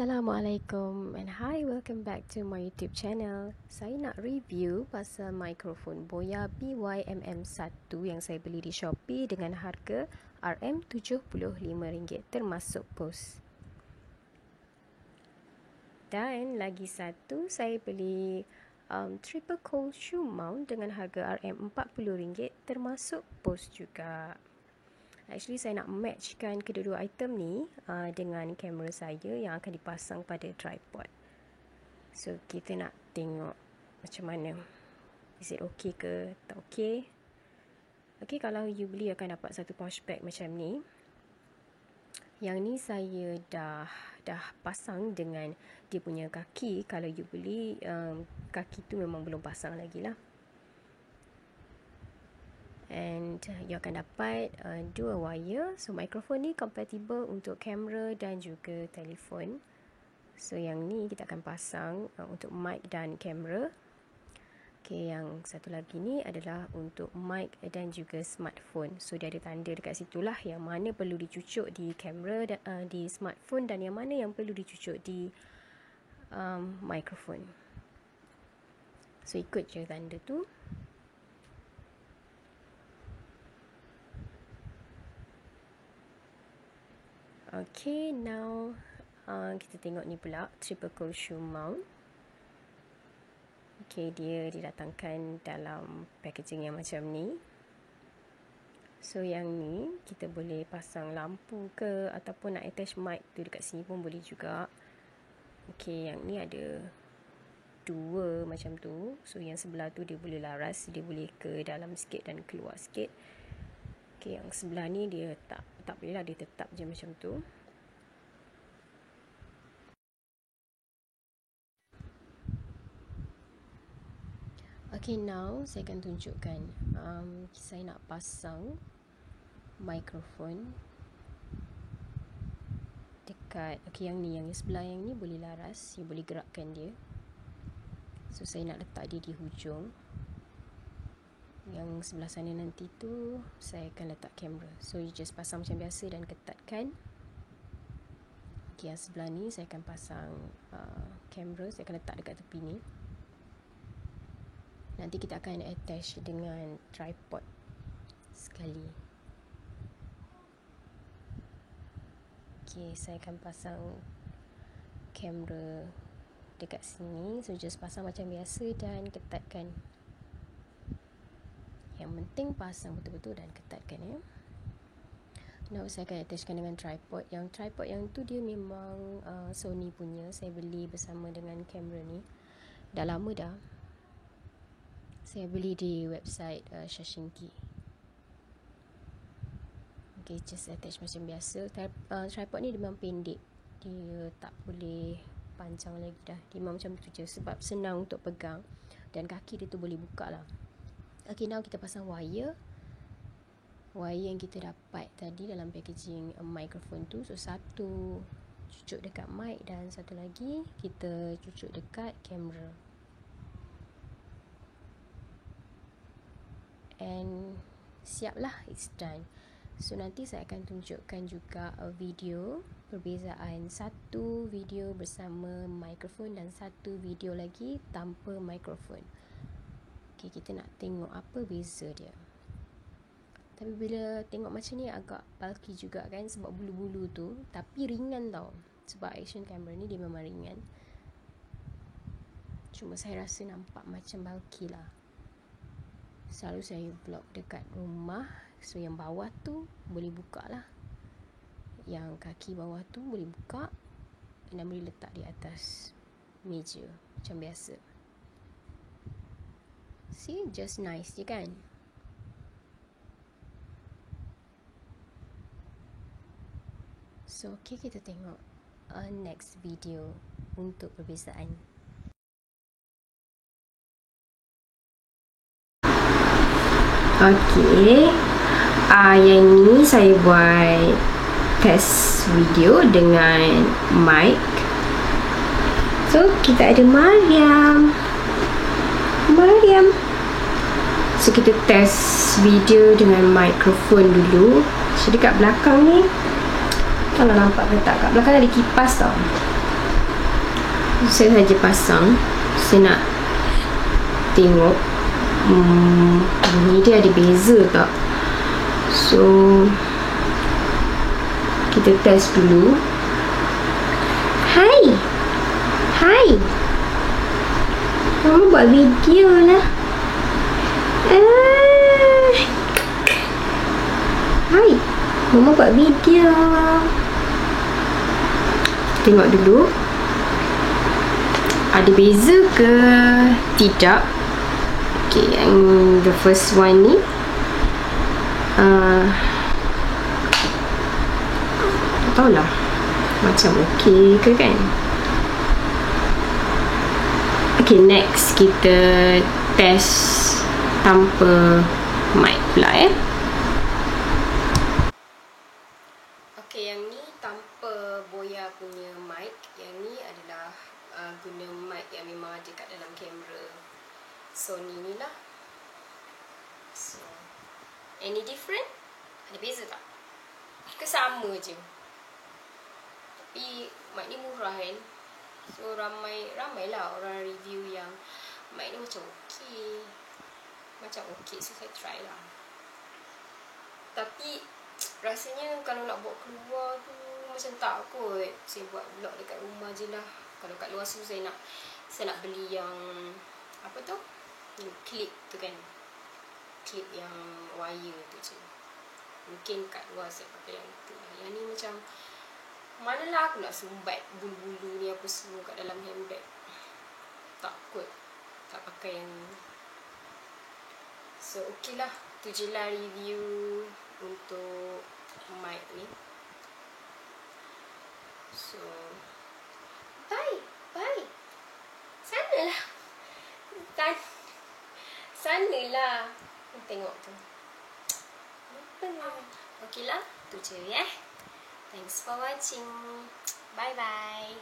Assalamualaikum and hi, welcome back to my YouTube channel. Saya nak review pasal mikrofon BOYA by-MM1 yang saya beli di Shopee dengan harga RM75 termasuk pos. Dan lagi satu, saya beli triple cold shoe mount dengan harga RM40 termasuk pos juga. Actually saya nak matchkan kedua-dua item ni dengan kamera saya yang akan dipasang pada tripod. So kita nak tengok macam mana. Is it okay ke tak okay? Okay, kalau you beli akan dapat satu pouch bag macam ni. Yang ni saya dah pasang dengan dia punya kaki. Kalau you beli kaki tu memang belum pasang lagi lah. And you akan dapat dua wire. So mikrofon ni compatible untuk kamera dan juga telefon. So yang ni kita akan pasang untuk mic dan kamera. Okay, yang satu lagi ni adalah untuk mic dan juga smartphone. So dia ada tanda dekat situlah yang mana perlu dicucuk di kamera dan di smartphone, dan yang mana yang perlu dicucuk di mikrofon. So ikut je tanda tu. Okay, now kita tengok ni pula triple cold shoe mount. Okay, dia didatangkan dalam packaging yang macam ni. So yang ni kita boleh pasang lampu ke, ataupun nak attach mic tu dekat sini pun boleh juga. Okay, yang ni ada dua macam tu. So yang sebelah tu dia boleh laras, dia boleh ke dalam sikit dan keluar sikit. Okay, yang sebelah ni dia tak boleh lah, dia tetap je macam tu. Okay, now saya akan tunjukkan saya nak pasang mikrofon dekat, okay, yang sebelah yang ni boleh laras, you boleh gerakkan dia. So saya nak letak dia di hujung. Yang sebelah sana nanti tu saya akan letak kamera. So you just pasang macam biasa dan ketatkan. Okay, yang sebelah ni saya akan pasang kamera. Saya akan letak dekat tepi ni. Nanti kita akan attach dengan tripod sekali. Okay, saya akan pasang kamera dekat sini. So just pasang macam biasa dan ketatkan. Yang penting pasang betul-betul dan ketatkan ya. Now saya akan attachkan dengan tripod. Yang tripod yang tu dia memang Sony punya. Saya beli bersama dengan kamera ni. Dah lama dah. Saya beli di website Shopee. Okay, just attach macam biasa. Tripod ni memang pendek. Dia tak boleh panjang lagi dah. Dia memang macam tu je sebab senang untuk pegang. Dan kaki dia tu boleh buka lah. Okay, now kita pasang wire. Wire yang kita dapat tadi dalam packaging mikrofon tu. So satu cucuk dekat mic dan satu lagi kita cucuk dekat kamera. And siap lah, it's done. So nanti saya akan tunjukkan juga video perbezaan, satu video bersama mikrofon dan satu video lagi tanpa mikrofon. Okay, kita nak tengok apa beza dia. Tapi bila tengok macam ni agak bulky juga kan, sebab bulu-bulu tu. Tapi ringan tau, sebab action camera ni dia memang ringan. Cuma saya rasa nampak macam bulky lah. Selalu saya vlog dekat rumah. So yang bawah tu boleh buka lah, yang kaki bawah tu boleh buka dan boleh letak di atas meja macam biasa. See, just nice je kan. So okay, kita tengok next video untuk perbezaan. Okay, yang ni saya buat test video dengan mic. So kita ada Mariam. So kita test video dengan mikrofon dulu. So dekat belakang ni, kalau nampak ke tak, kat belakang ada kipas tau. Saya saja pasang. Saya nak tengok bunyi dia ada beza tak. So kita test dulu. Hai, hai, mama buat video lah. Hai, mama buat video. Tengok dulu ada beza ke tidak. Okay, yang the first one ni tak tahulah macam okay ke kan. Okay, next kita test tanpa mic pula Okay, yang ni tanpa Boya punya mic. Yang ni adalah guna mic yang memang ada kat dalam kamera Sony ni lah. So, any different? Ada beza tak? Ke sama je? Tapi mic ni murah kan. So ramailah orang review yang mic ni macam okey. Macam okey, so saya try lah. Tapi rasanya kalau nak bawa keluar tu macam tak kot. Saya buat vlog dekat rumah je lah. Kalau kat luar tu saya nak beli yang apa tu? Yang Klik tu kan. Klik yang wire tu je. Mungkin kat luar saya pakai yang tu. Yang ni macam manalah aku nak sumbat bulu-bulu ni apa semua kat dalam handbag. Takut tak pakai yang ni. So okey lah. Tu je lah review untuk mic ni. So bye. Sanalah. Sanalah. Tengok tu. Okey lah. Tu je ya. Thanks for watching. Bye bye.